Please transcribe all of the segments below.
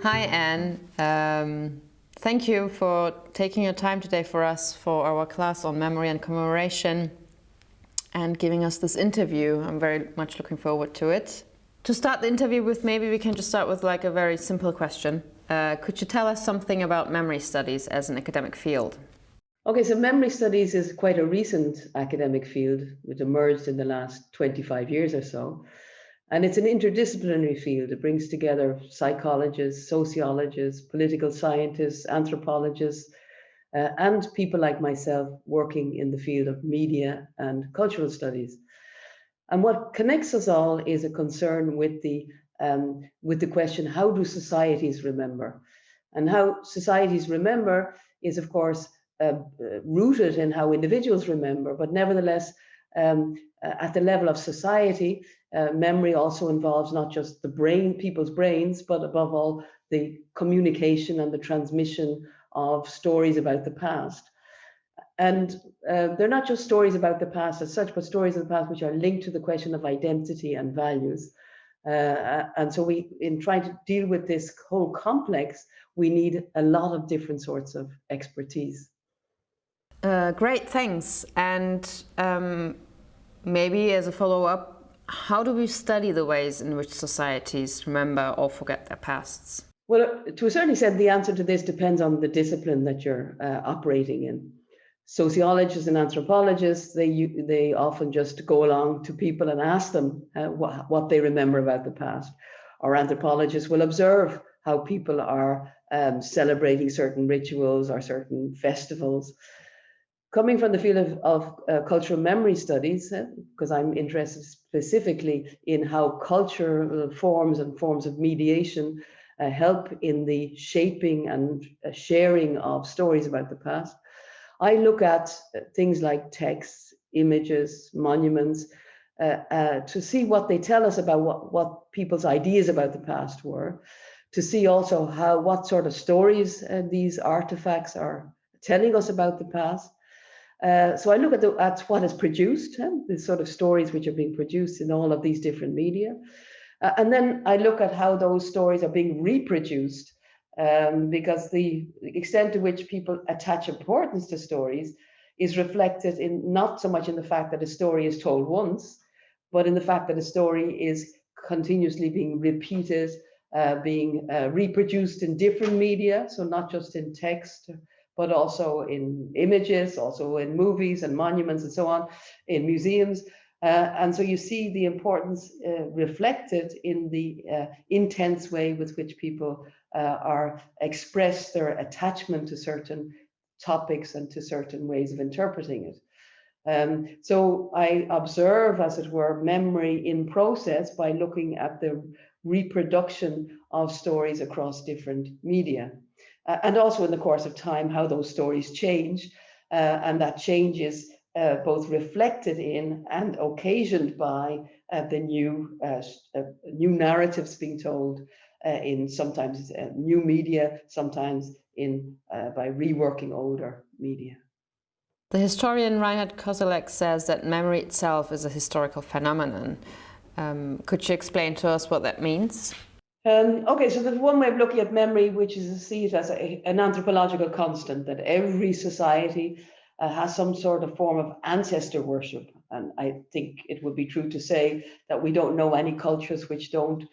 Hi, Anne. Thank you for taking your time today for us for our class on memory and commemoration and giving us this interview. I'm very much looking forward to it. To start the interview with, maybe we can just start with like a very simple question. Could you tell us something about memory studies as an academic field? Okay, so memory studies is quite a recent academic field. It emerged in the last 25 years or so. And it's an interdisciplinary field. It brings together psychologists, sociologists, political scientists, anthropologists, and people like myself working in the field of media and cultural studies. And what connects us all is a concern with the question, how do societies remember? And how societies remember is, of course, rooted in how individuals remember, but nevertheless, at the level of society, memory also involves not just the brain, people's brains, but above all, the communication and the transmission of stories about the past. And they're not just stories about the past as such, but stories of the past which are linked to the question of identity and values. And so in trying to deal with this whole complex, we need a lot of different sorts of expertise. Great, thanks. And maybe as a follow-up, how do we study the ways in which societies remember or forget their pasts? Well, to a certain extent, the answer to this depends on the discipline that you're operating in. Sociologists and anthropologists, they often just go along to people and ask them what they remember about the past. Or anthropologists will observe how people are celebrating certain rituals or certain festivals. Coming from the field of cultural memory studies, because I'm interested specifically in how cultural forms and forms of mediation help in the shaping and sharing of stories about the past, I look at things like texts, images, monuments, to see what they tell us about what people's ideas about the past were, to see also what sort of stories these artifacts are telling us about the past. So I look at what is produced, the sort of stories which are being produced in all of these different media. And then I look at how those stories are being reproduced, because the extent to which people attach importance to stories is reflected in not so much in the fact that a story is told once, but in the fact that a story is continuously being repeated, being reproduced in different media, so not just in text, but also in images, also in movies and monuments and so on, in museums. And so you see the importance reflected in the intense way with which people express their attachment to certain topics and to certain ways of interpreting it. So I observe, as it were, memory in process by looking at the reproduction of stories across different media. And also in the course of time, how those stories change, and that change is both reflected in and occasioned by the new narratives being told in sometimes new media, sometimes by reworking older media. The historian Reinhard Koselleck says that memory itself is a historical phenomenon. Could you explain to us what that means? Okay, so there's one way of looking at memory, which is to see it as an anthropological constant, that every society has some sort of form of ancestor worship. And I think it would be true to say that we don't know any cultures which don't,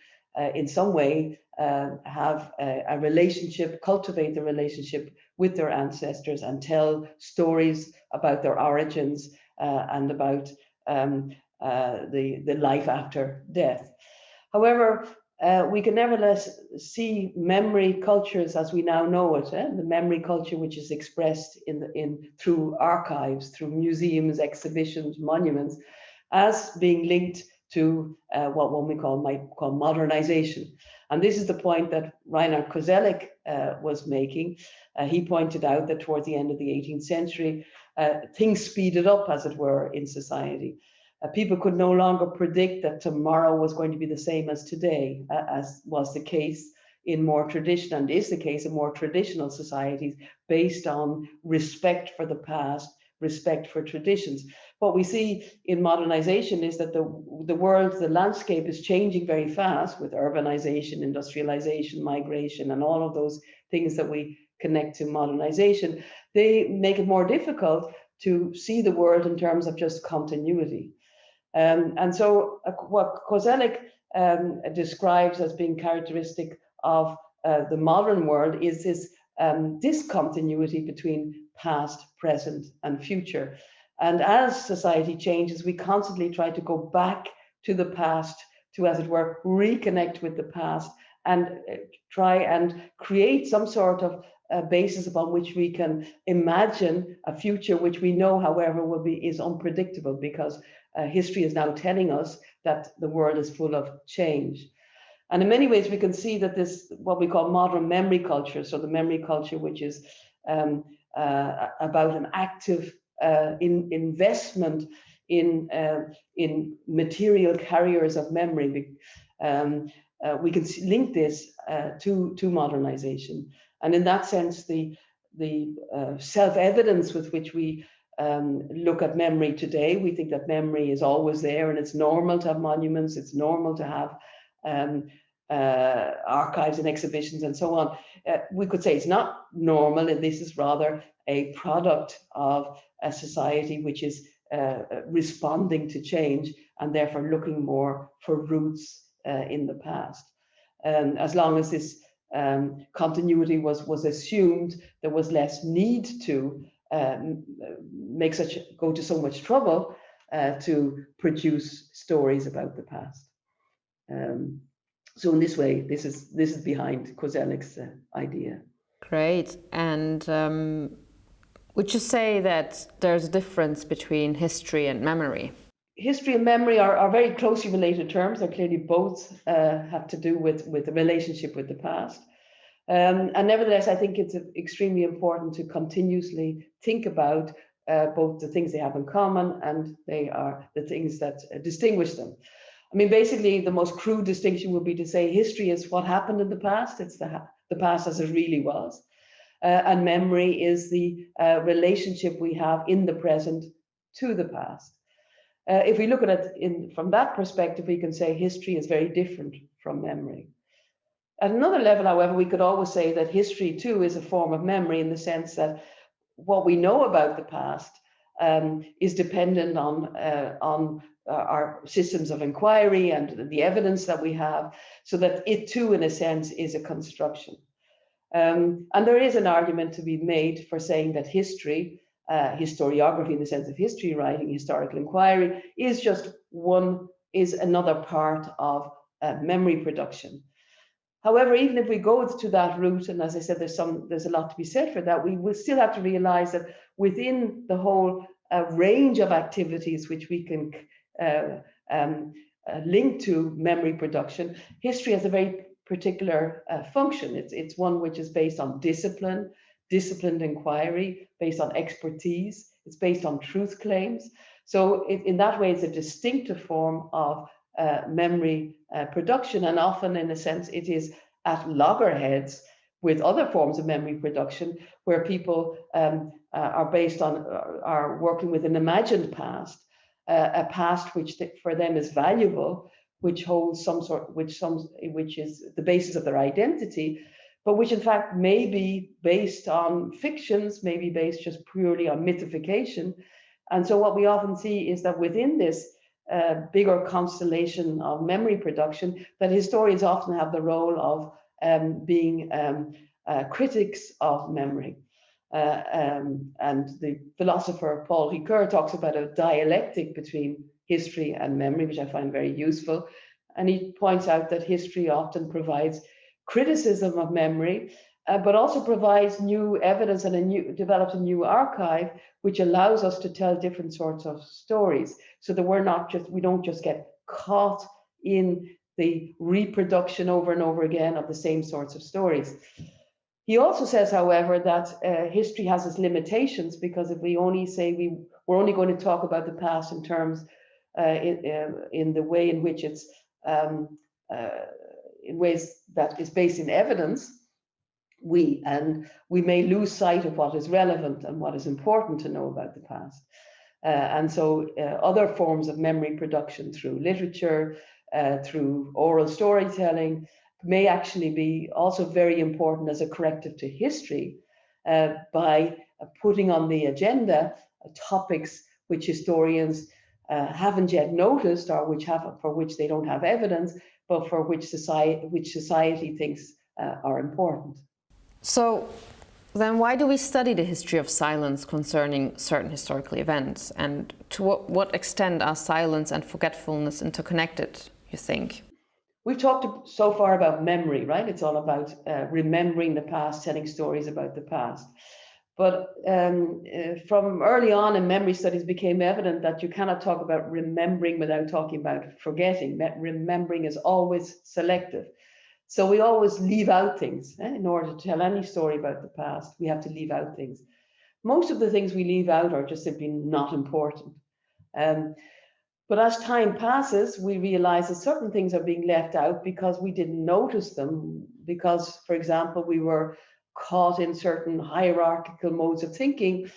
in some way, have a relationship, cultivate the relationship with their ancestors and tell stories about their origins and about the life after death. However, we can nevertheless see memory cultures as we now know it, the memory culture which is expressed through archives, through museums, exhibitions, monuments, as being linked to what one might call modernization. And this is the point that Reinhard Koselleck was making. He pointed out that towards the end of the 18th century, things speeded up, as it were, in society. People could no longer predict that tomorrow was going to be the same as today, as was the case in more traditional, and is the case in more traditional societies, based on respect for the past, respect for traditions. What we see in modernization is that the world, the landscape is changing very fast with urbanization, industrialization, migration, and all of those things that we connect to modernization. They make it more difficult to see the world in terms of just continuity. And so what Kozelek describes as being characteristic of the modern world is this discontinuity between past, present, and future. And as society changes, we constantly try to go back to the past to, as it were, reconnect with the past and try and create some sort of basis upon which we can imagine a future which we know, however, is unpredictable, because history is now telling us that the world is full of change. And in many ways, we can see that this, what we call modern memory culture, so the memory culture which is about an active investment in material carriers of memory. We can link this to modernization. And in that sense, the self-evidence with which we look at memory today, we think that memory is always there, and it's normal to have monuments, it's normal to have archives and exhibitions and so on. We could say it's not normal, and this is rather a product of a society which is responding to change and therefore looking more for roots in the past. As long as this continuity was assumed, there was less need to go to so much trouble to produce stories about the past. So in this way, this is behind Kozelek's idea. Great. And would you say that there's a difference between history and memory? History and memory are very closely related terms. They clearly both have to do with the relationship with the past. And nevertheless, I think it's extremely important to continuously think about both the things they have in common and they are the things that distinguish them. I mean, basically, the most crude distinction would be to say history is what happened in the past. It's the past as it really was. And memory is the relationship we have in the present to the past. If we look at it from that perspective, we can say history is very different from memory. At another level, however, we could always say that history too is a form of memory, in the sense that what we know about the past is dependent on our systems of inquiry and the evidence that we have, so that it too, in a sense, is a construction. And there is an argument to be made for saying that history, historiography in the sense of history writing, historical inquiry, is another part of memory production. However, even if we go to that route, and as I said, there's a lot to be said for that, we will still have to realize that within the whole range of activities which we can link to memory production, history has a very particular function. It's one which is based on disciplined inquiry, based on expertise. It's based on truth claims. So in that way, it's a distinctive form of memory production, and often, in a sense, it is at loggerheads with other forms of memory production, where people are working with an imagined past, a past which for them is valuable, which holds which is the basis of their identity, but which in fact may be based on fictions, may be based just purely on mythification. And so what we often see is that within this bigger constellation of memory production, that historians often have the role of being critics of memory. And the philosopher Paul Ricoeur talks about a dialectic between history and memory, which I find very useful. And he points out that history often provides criticism of memory, but also provides new evidence and develops a new archive, which allows us to tell different sorts of stories, so that we don't just get caught in the reproduction over and over again of the same sorts of stories. He also says, however, that history has its limitations, because if we only say we're only going to talk about the past in terms in the way in which it's in ways that is based in evidence, we may lose sight of what is relevant and what is important to know about the past. And so other forms of memory production through literature, through oral storytelling, may actually be also very important as a corrective to history, by putting on the agenda topics which historians haven't yet noticed, or for which they don't have evidence, but for which society thinks are important. So then why do we study the history of silence concerning certain historical events? And to what extent are silence and forgetfulness interconnected, you think? We've talked so far about memory, right? It's all about remembering the past, telling stories about the past. But from early on in memory studies became evident that you cannot talk about remembering without talking about forgetting. Remembering is always selective. So we always leave out things. In order to tell any story about the past, we have to leave out things. Most of the things we leave out are just simply not important. But as time passes, we realize that certain things are being left out because we didn't notice them, because, for example, we were caught in certain hierarchical modes of thinking,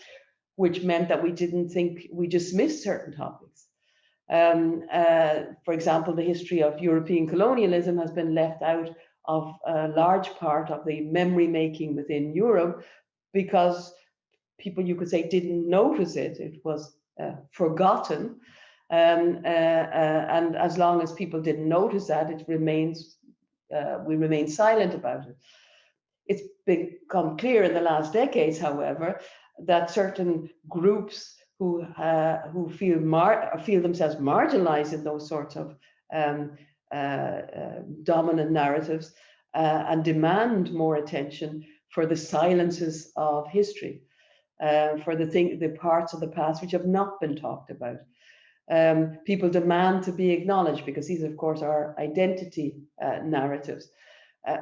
which meant that we dismissed certain topics. For example, the history of European colonialism has been left out of a large part of the memory making within Europe because people, you could say, didn't notice it. It was forgotten. And as long as people didn't notice that, we remain silent about it. It's become clear in the last decades, however, that certain groups who feel themselves marginalized in those sorts of dominant narratives and demand more attention for the silences of history, for the parts of the past which have not been talked about. People demand to be acknowledged because these, of course, are identity narratives.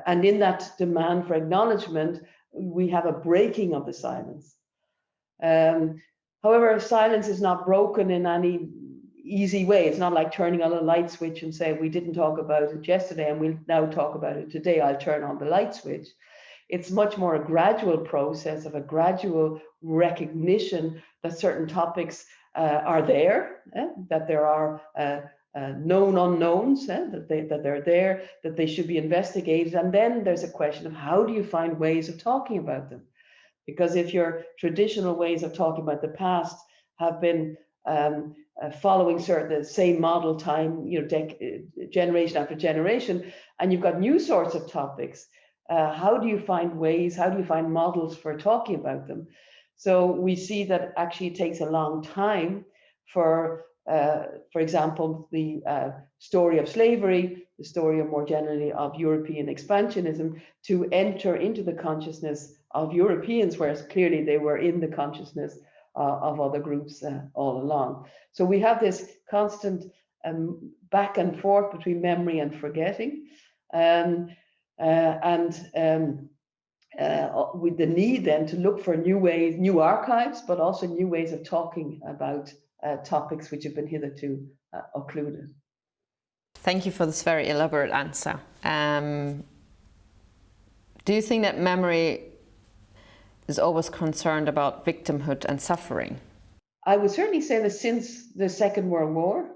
And in that demand for acknowledgement, we have a breaking of the silence. However, silence is not broken in any easy way. It's not like turning on a light switch and say, we didn't talk about it yesterday and we'll now talk about it today. I'll turn on the light switch. It's much more a gradual process of a gradual recognition that certain topics are there, that there are known unknowns, that they're there, that they should be investigated. And then there's a question of how do you find ways of talking about them? Because if your traditional ways of talking about the past have been following the same model time, generation after generation, and you've got new sorts of topics, how do you find models for talking about them? So we see that actually it takes a long time for example, the story of slavery, the story more generally of European expansionism, to enter into the consciousness of Europeans, whereas clearly they were in the consciousness of other groups all along. So we have this constant back and forth between memory and forgetting, with the need then to look for new ways, new archives, but also new ways of talking about topics which have been hitherto occluded. Thank you for this very elaborate answer. Do you think that memory is always concerned about victimhood and suffering? I would certainly say that since the Second World War,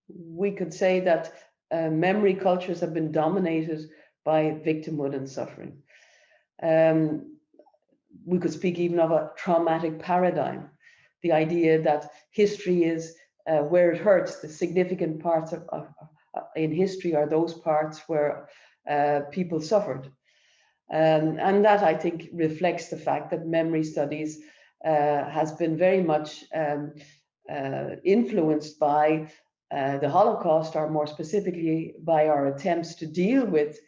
we could say that memory cultures have been dominated by victimhood and suffering. We could speak even of a traumatic paradigm, the idea that history is where it hurts. The significant parts in history are those parts where people suffered. And that, I think, reflects the fact that memory studies has been very much influenced by the Holocaust, or more specifically by our attempts to deal with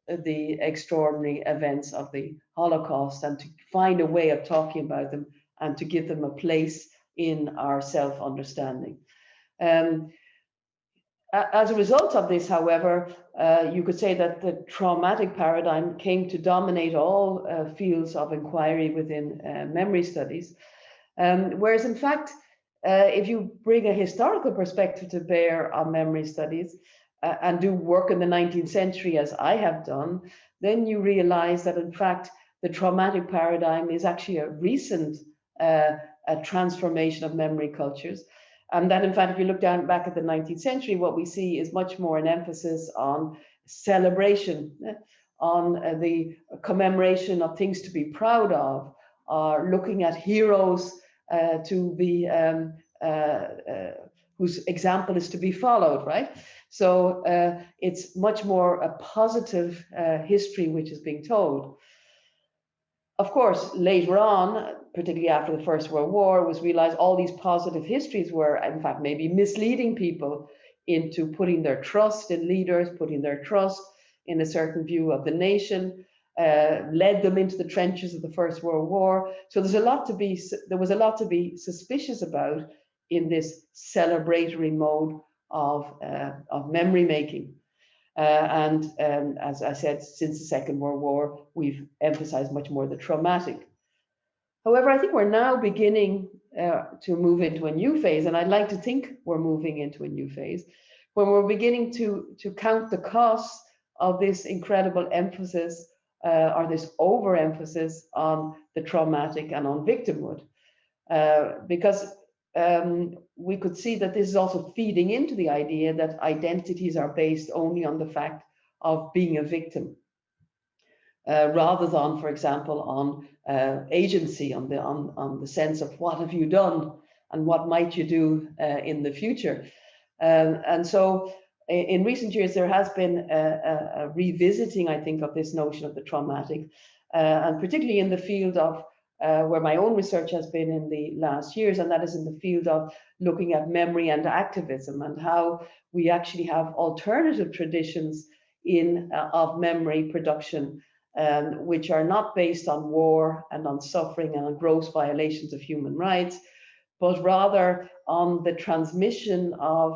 the extraordinary events of the Holocaust and to find a way of talking about them and to give them a place in our self-understanding. As a result of this, however, you could say that the traumatic paradigm came to dominate all fields of inquiry within memory studies. Whereas, in fact, if you bring a historical perspective to bear on memory studies and do work in the 19th century, as I have done, then you realize that, in fact, the traumatic paradigm is actually a recent a transformation of memory cultures. And that, in fact, if you look back at the 19th century, what we see is much more an emphasis on celebration, on the commemoration of things to be proud of, or looking at heroes to be whose example is to be followed, right? So it's much more a positive history which is being told. Of course, later on, particularly after the First World War, it was realized all these positive histories were, in fact, maybe misleading people into putting their trust in leaders, putting their trust in a certain view of the nation, led them into the trenches of the First World War. So there was a lot to be suspicious about in this celebratory mode of memory making. As I said, since the Second World War, we've emphasized much more the traumatic. However, I think we're now beginning to move into a new phase, and I'd like to think we're moving into a new phase, when we're beginning to count the costs of this incredible emphasis or this overemphasis on the traumatic and on victimhood. Because we could see that this is also feeding into the idea that identities are based only on the fact of being a victim, rather than, for example, on agency, on the sense of what have you done and what might you do in the future. And so in recent years, there has been a revisiting, I think, of this notion of the traumatic, and particularly in the field of where my own research has been in the last years, and that is in the field of looking at memory and activism, and how we actually have alternative traditions of memory production, which are not based on war and on suffering and on gross violations of human rights, but rather on the transmission of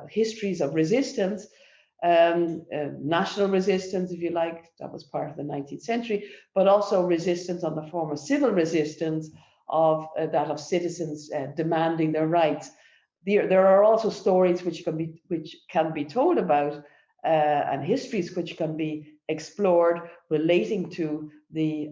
histories of resistance, national resistance, if you like, that was part of the 19th century, but also resistance on the form of civil resistance of that of citizens demanding their rights. There are also stories which can be told about and histories which can be explored relating to the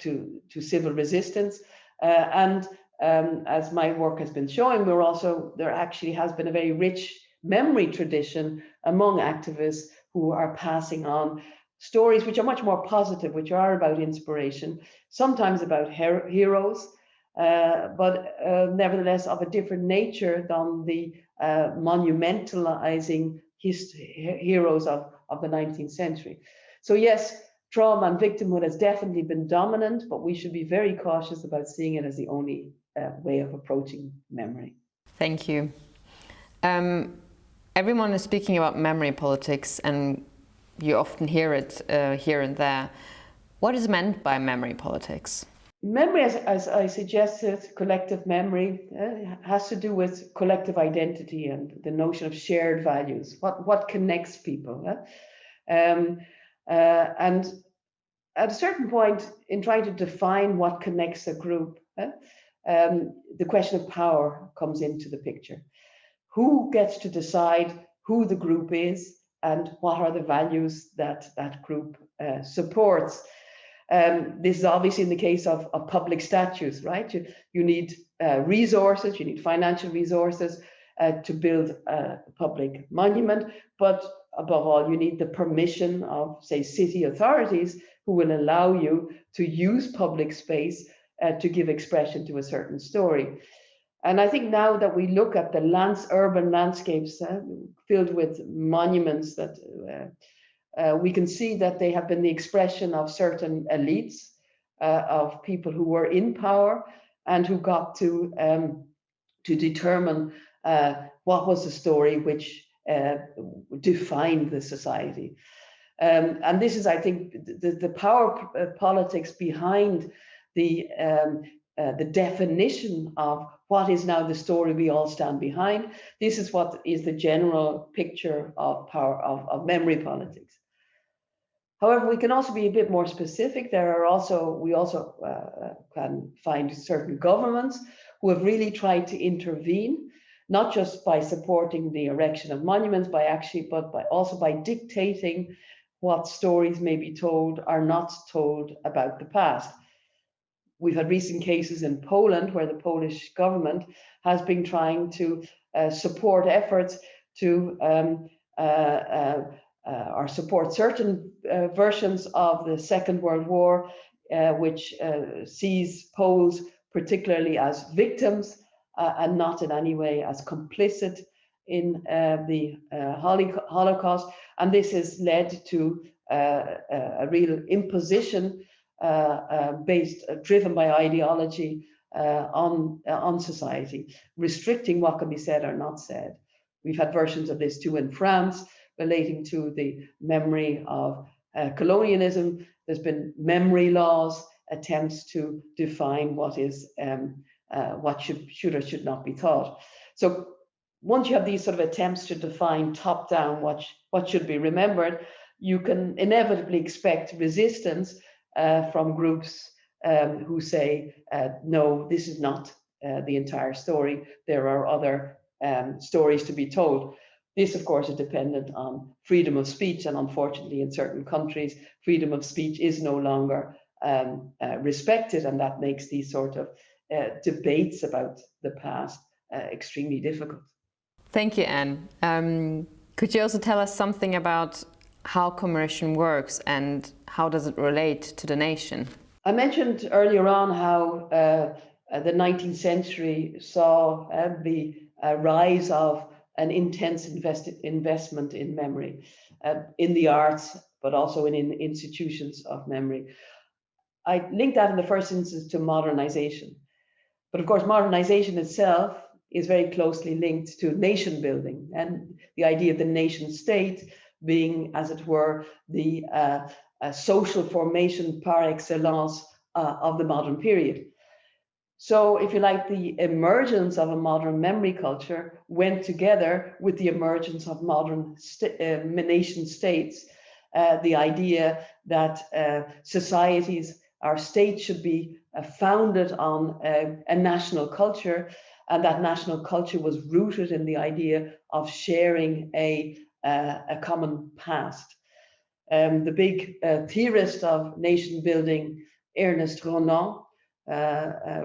to civil resistance, and as my work has been showing, there actually has been a very rich memory tradition among activists who are passing on stories which are much more positive, which are about inspiration, sometimes about heroes, but nevertheless of a different nature than the monumentalizing heroes of the 19th century. So yes, trauma and victimhood has definitely been dominant, but we should be very cautious about seeing it as the only way of approaching memory. Thank you. Everyone is speaking about memory politics, and you often hear it here and there. What is meant by memory politics? Memory, as I suggested, collective memory, has to do with collective identity and the notion of shared values. What connects people? And at a certain point, in trying to define what connects a group, the question of power comes into the picture. Who gets to decide who the group is and what are the values that that group supports? This is obviously in the case of public statues, right? You need resources, you need financial resources to build a public monument, but above all, you need the permission of, say, city authorities who will allow you to use public space to give expression to a certain story. And I think now that we look at the urban landscapes filled with monuments, that we can see that they have been the expression of certain elites, of people who were in power and who got to determine what was the story which defined the society. And this is, I think, the power politics behind the definition of what is now the story we all stand behind. This is what is the general picture of power of memory politics. However, we can also be a bit more specific. We also can find certain governments who have really tried to intervene, not just by supporting the erection of monuments, but also by dictating what stories may be told are not told about the past. We've had recent cases in Poland where the Polish government has been trying to support efforts to or support certain versions of the Second World War, which sees Poles particularly as victims and not in any way as complicit in the Holocaust. And this has led to a real imposition driven by ideology on society, restricting what can be said or not said. We've had versions of this too in France, relating to the memory of colonialism. There's been memory laws, attempts to define what is what should or should not be taught. So once you have these sort of attempts to define top down what should be remembered, you can inevitably expect resistance from groups who say, no, this is not the entire story. There are other stories to be told. This, of course, is dependent on freedom of speech, and unfortunately, in certain countries, freedom of speech is no longer respected, and that makes these sort of debates about the past extremely difficult. Thank you, Anne. Could you also tell us something about how commemoration works and how does it relate to the nation? I mentioned earlier on how the 19th century saw the rise of an intense investment in memory, in the arts, but also in institutions of memory. I linked that in the first instance to modernization. But of course, modernization itself is very closely linked to nation building, and the idea of the nation state being, as it were, the social formation par excellence of the modern period. So, if you like, the emergence of a modern memory culture went together with the emergence of modern nation states. The idea that societies, our states, should be founded on a national culture, and that national culture was rooted in the idea of sharing a common past. The big theorist of nation building, Ernest Renan,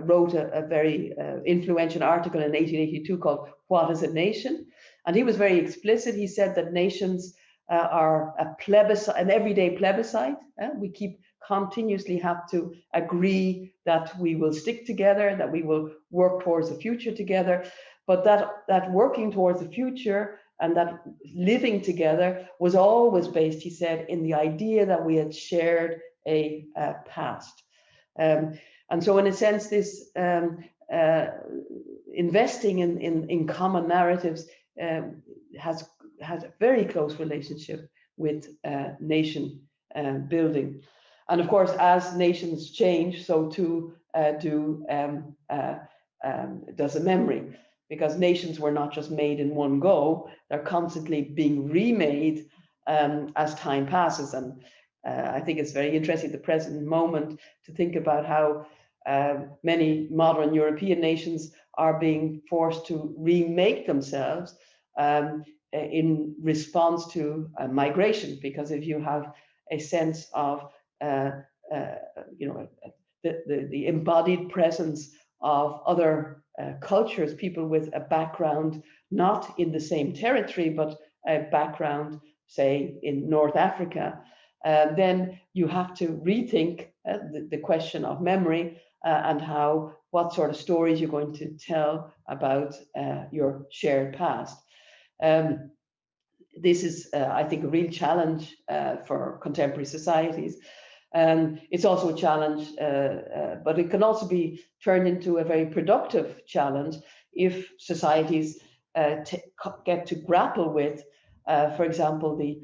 wrote a very influential article in 1882 called "What is a Nation?" And he was very explicit. He said that nations are a plebiscite, an everyday plebiscite. We continuously have to agree that we will stick together, that we will work towards the future together, but that working towards the future and that living together was always based, he said, in the idea that we had shared a past. And so in a sense, this investing in common narratives has a very close relationship with nation building. And of course, as nations change, so too does a memory, because nations were not just made in one go, they're constantly being remade as time passes. And I think it's very interesting at the present moment to think about how many modern European nations are being forced to remake themselves in response to migration, because if you have a sense of the embodied presence of other cultures, people with a background not in the same territory, but a background, say, in North Africa, then you have to rethink the question of memory and what sort of stories you're going to tell about your shared past. This is, I think, a real challenge for contemporary societies. It's also a challenge, but it can also be turned into a very productive challenge if societies get to grapple with, for example, the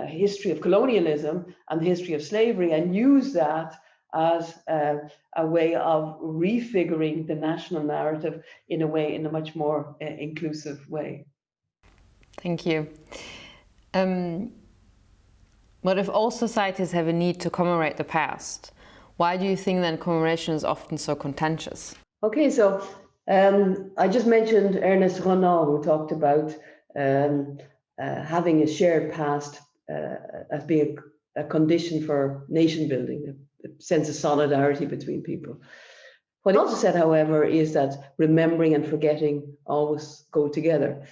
history of colonialism and the history of slavery, and use that as a way of refiguring the national narrative in a much more inclusive way. Thank you. But if all societies have a need to commemorate the past, why do you think then commemoration is often so contentious? Okay, so I just mentioned Ernest Renan, who talked about having a shared past as being a condition for nation building, a sense of solidarity between people. What he also said, however, is that remembering and forgetting always go together.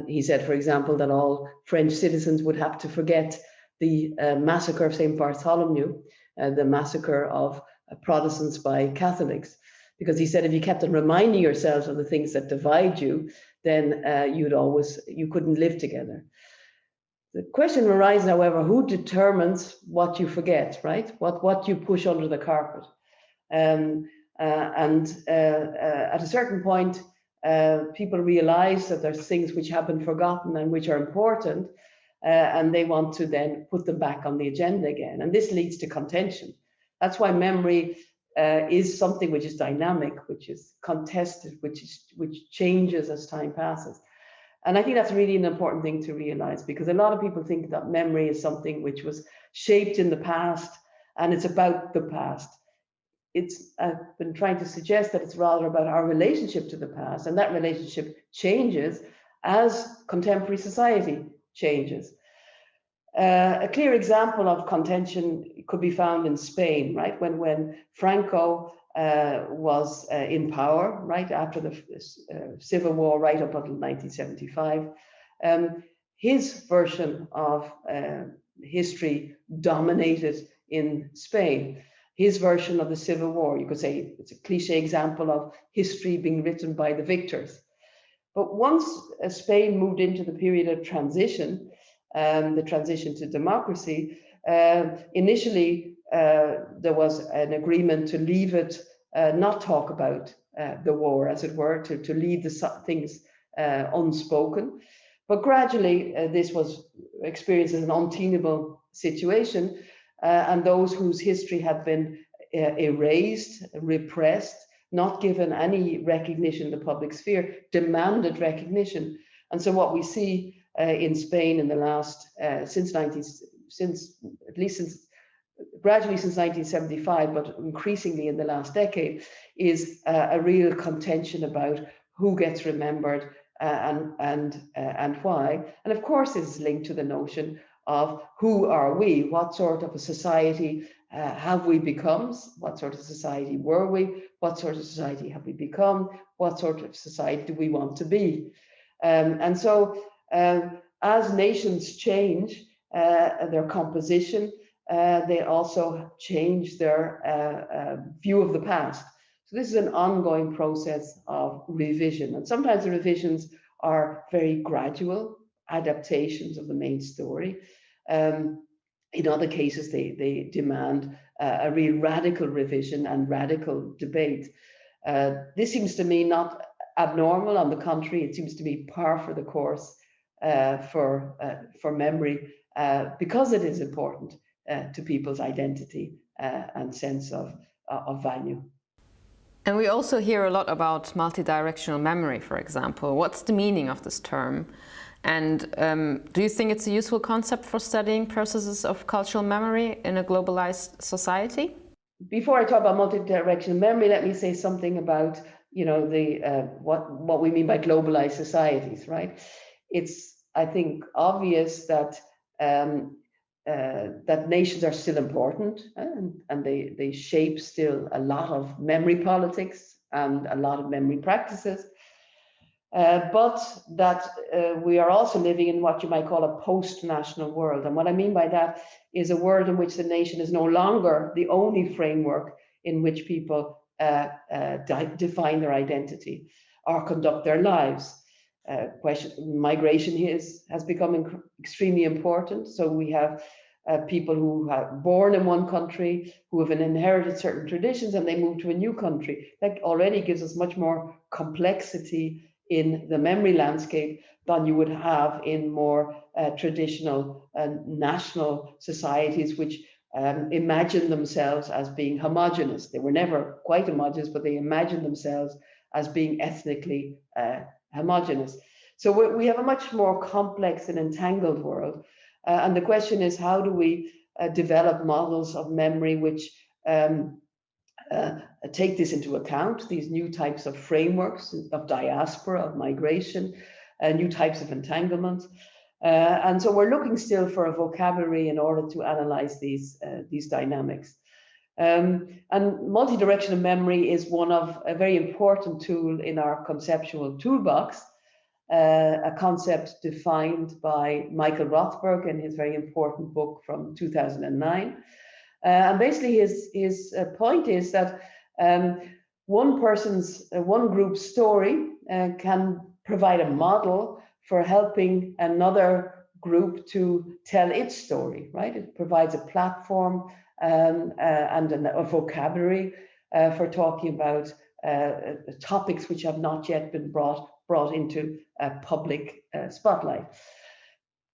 He said, for example, that all French citizens would have to forget the massacre of St. Bartholomew, the massacre of Protestants by Catholics, because he said if you kept on reminding yourselves of the things that divide you, then you couldn't live together. The question arises, however, who determines what you forget, right? What you push under the carpet. At a certain point, people realize that there's things which have been forgotten and which are important, and they want to then put them back on the agenda again. And this leads to contention. That's why memory is something which is dynamic, which is contested, which changes as time passes. And I think that's really an important thing to realize, because a lot of people think that memory is something which was shaped in the past and it's about the past. I've been trying to suggest that it's rather about our relationship to the past, and that relationship changes as contemporary society changes. A clear example of contention could be found in Spain, right? When Franco was in power, right after the Civil War, right up until 1975, his version of history dominated in Spain. His version of the Civil War, you could say it's a cliche example of history being written by the victors. But once Spain moved into the period of transition, the transition to democracy, initially there was an agreement to leave it, not talk about the war, as it were, to leave the things unspoken. But gradually this was experienced as an untenable situation, and those whose history had been erased, repressed, not given any recognition in the public sphere, demanded recognition. And so what we see in Spain in the last, gradually since 1975, but increasingly in the last decade, is a real contention about who gets remembered and why. And of course, this is linked to the notion of who are we? What sort of a society have we become? What sort of society were we? What sort of society have we become? What sort of society do we want to be? And so as nations change their composition, they also change their view of the past. So this is an ongoing process of revision. And sometimes the revisions are very gradual adaptations of the main story. In other cases, they demand a real radical revision and radical debate. This seems to me not abnormal. On the contrary, it seems to be par for the course for memory, because it is important to people's identity and sense of value. And we also hear a lot about multidirectional memory, for example. What's the meaning of this term? And do you think it's a useful concept for studying processes of cultural memory in a globalized society? Before I talk about multidirectional memory, let me say something about what we mean by globalized societies. Right? It's, I think, obvious that that nations are still important, and they shape still a lot of memory politics and a lot of memory practices. But that we are also living in what you might call a post-national world. And what I mean by that is a world in which the nation is no longer the only framework in which people define their identity or conduct their lives. Migration has become extremely important. So we have people who are born in one country, who have inherited certain traditions, and they move to a new country. That already gives us much more complexity in the memory landscape than you would have in more traditional national societies, which imagine themselves as being homogenous. They were never quite homogenous, but they imagined themselves as being ethnically homogenous. So we have a much more complex and entangled world. And the question is, how do we develop models of memory which take this into account, these new types of frameworks of diaspora, of migration, new types of entanglement. And so we're looking still for a vocabulary in order to analyze these dynamics. And multidirectional memory is one of a very important tool in our conceptual toolbox, a concept defined by Michael Rothberg in his very important book from 2009. And basically his point is that one group's story can provide a model for helping another group to tell its story, right? It provides a platform and a vocabulary for talking about topics which have not yet been brought into a public spotlight.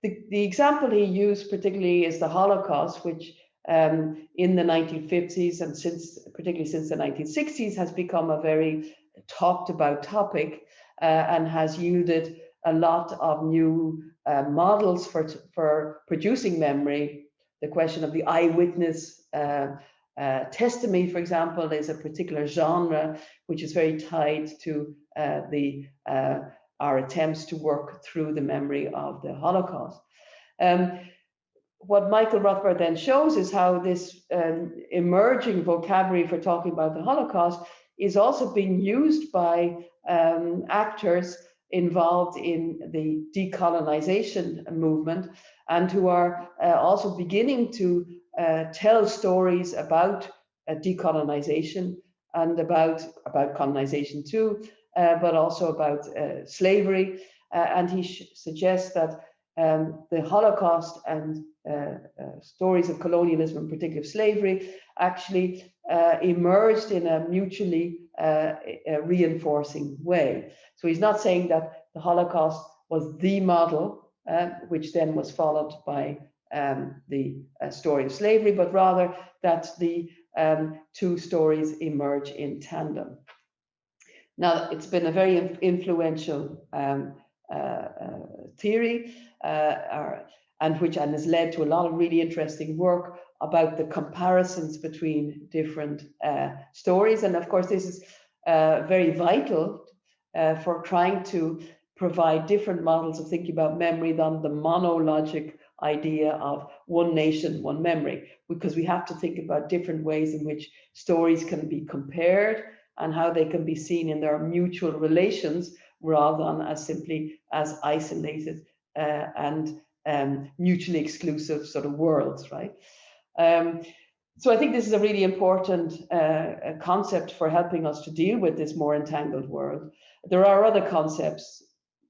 The example he used particularly is the Holocaust, which in the 1950s and particularly since the 1960s has become a very talked about topic and has yielded a lot of new models for producing memory. The question of the eyewitness testimony, for example, is a particular genre which is very tied to our attempts to work through the memory of the Holocaust. What Michael Rothberg then shows is how this emerging vocabulary for talking about the Holocaust is also being used by actors involved in the decolonization movement, and who are also beginning to tell stories about decolonization and about colonization too, but also about slavery. And he suggests that the Holocaust and stories of colonialism, in particular of slavery, actually emerged in a mutually reinforcing way. So he's not saying that the Holocaust was the model, which then was followed by the story of slavery, but rather that the two stories emerge in tandem. Now, it's been a very influential theory, and has led to a lot of really interesting work about the comparisons between different stories. And of course, this is very vital for trying to provide different models of thinking about memory than the monologic idea of one nation, one memory, because we have to think about different ways in which stories can be compared and how they can be seen in their mutual relations rather than as simply as isolated and mutually exclusive sort of worlds, right? So I think this is a really important concept for helping us to deal with this more entangled world. There are other concepts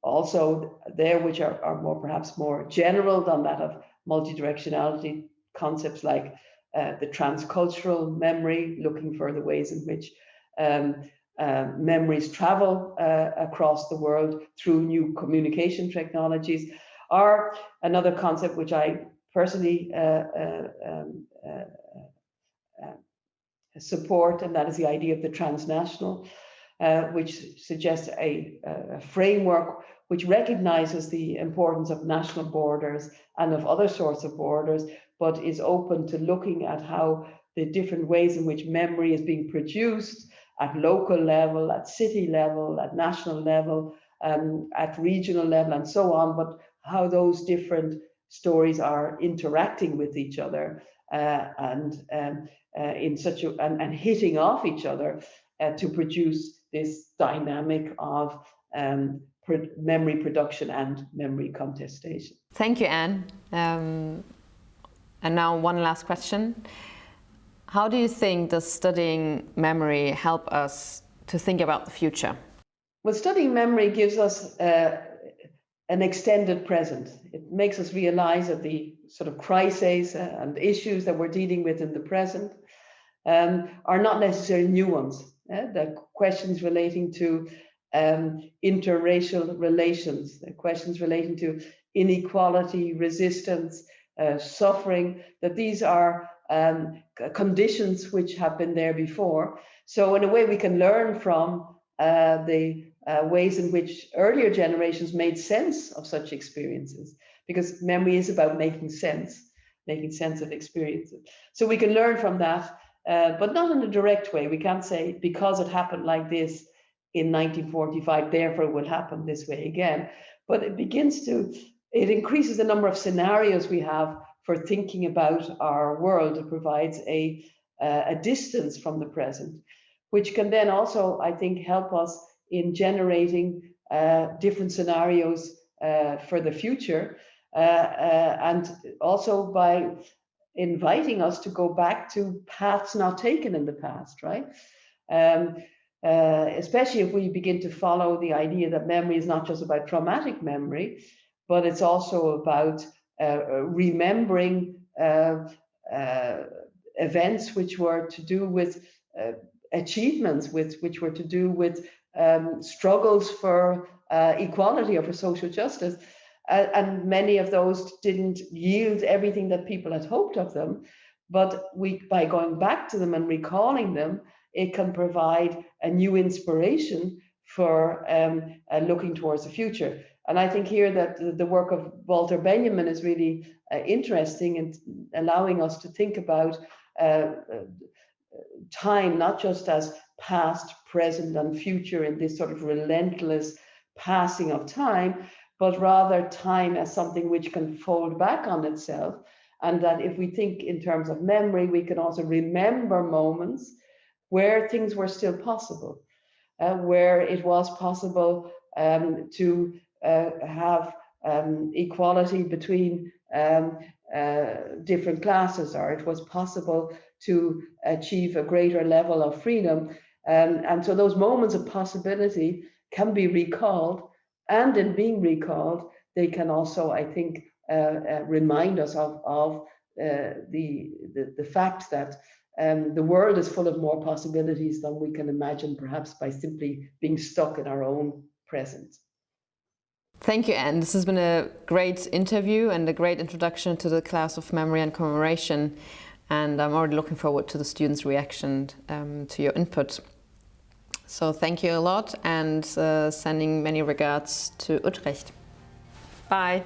also there which are perhaps more general than that of multidirectionality, concepts like the transcultural memory, looking for the ways in which memories travel across the world through new communication technologies, or another concept which I personally support, and that is the idea of the transnational, which suggests a framework which recognizes the importance of national borders and of other sorts of borders, but is open to looking at how the different ways in which memory is being produced at local level, at city level, at national level, at regional level, and so on, but how those different stories are interacting with each other and hitting off each other to produce this dynamic of memory production and memory contestation. Thank you, Anne. And now one last question. How do you think does studying memory help us to think about the future? Well, studying memory gives us an extended present. It makes us realize that the sort of crises and issues that we're dealing with in the present are not necessarily new ones. The questions relating to interracial relations, the questions relating to inequality, resistance, suffering, that these are conditions which have been there before. So in a way we can learn from the ways in which earlier generations made sense of such experiences, because memory is about making sense of experiences. So we can learn from that, but not in a direct way. We can't say because it happened like this in 1945, therefore it will happen this way again. But it begins to it increases the number of scenarios we have for thinking about our world. It provides a distance from the present, which can then also, I think, help us in generating different scenarios for the future, and also by inviting us to go back to paths not taken in the past, right? Especially if we begin to follow the idea that memory is not just about traumatic memory, but it's also about remembering events which were to do with achievements, which were to do with struggles for equality or for social justice. And many of those didn't yield everything that people had hoped of them. But by going back to them and recalling them, it can provide a new inspiration for looking towards the future. And I think here that the work of Walter Benjamin is really interesting in allowing us to think about time, not just as past, present, and future in this sort of relentless passing of time, but rather time as something which can fold back on itself. And that if we think in terms of memory, we can also remember moments where things were still possible, where it was possible to have equality between different classes, or it was possible to achieve a greater level of freedom. And so those moments of possibility can be recalled, and in being recalled, they can also, I think, remind us of the fact that the world is full of more possibilities than we can imagine, perhaps by simply being stuck in our own present. Thank you, Anne. This has been a great interview and a great introduction to the class of Memory and Commemoration. And I'm already looking forward to the students' reaction to your input. So thank you a lot, and sending many regards to Utrecht. Bye.